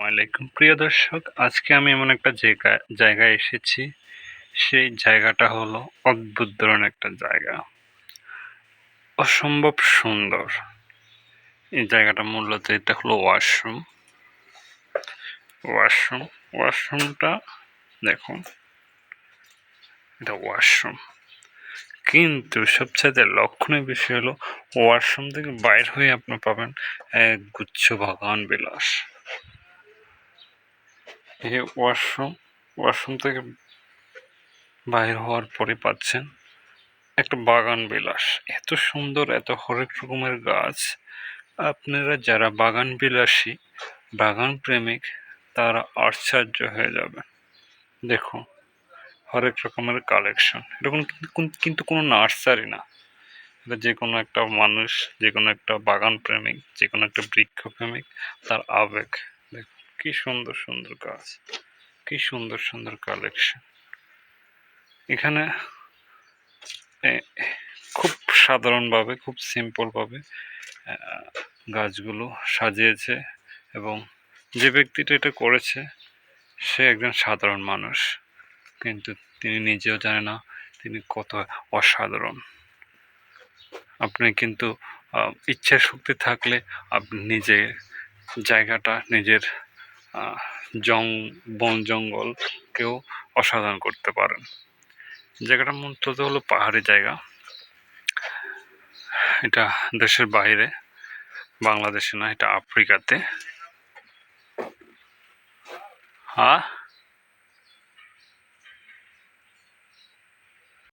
আলাইকুম প্রিয় দর্শক, আজকে আমি এমন একটা জায়গায় এসেছি। সেই জায়গাটা হলো অদ্ভুত ধরনের একটা জায়গা, অসম্ভব সুন্দর। এই জায়গাটা মূলত এটা হলো ওয়াশরুমটা দেখুন, এটা ওয়াশরুম। কিন্তু সবচেয়ে লক্ষণীয় বিষয় হলো ওয়াশরুম থেকে বাইর হয়ে আপনি পাবেন এক গুচ্ছ বাগান বিলাস। এই ওয়াশরুম থেকে বাইর হওয়ার পরে পাচ্ছেন একটা বাগান বিলাস। এত সুন্দর, এত হরেক রকমের গাছ। আপনারা যারা বাগান বিলাসী, বাগান প্রেমিক, তারা আশ্চর্য হয়ে যাবে। দেখুন, হরেক রকমের কালেকশন। এরকম কিন্তু কোনো নার্সারি না, এটা যে কোনো একটা মানুষ, যে কোনো একটা বাগান প্রেমিক, যে কোনো একটা বৃক্ষ প্রেমিক, তার আবেগ। দেখুন কি সুন্দর সুন্দর গাছ, কি সুন্দর সুন্দর কালেকশন। এখানে খুব সাধারণভাবে, খুব সিম্পলভাবে গাছগুলো সাজিয়েছে, এবং যে ব্যক্তিটা এটা করেছে সে একজন সাধারণ মানুষ, কিন্তু তিনি নিজেও জানে না তিনি কত অসাধারণ। আপনি কিন্তু ইচ্ছা শক্তি থাকলে আপনি নিজের জায়গাটা, নিজের বন জঙ্গলকেও অসাধারণ করতে পারেন। জায়গাটা মূলত হলো পাহাড়ি জায়গা। এটা দেশের বাইরে, বাংলাদেশে না, এটা আফ্রিকাতে।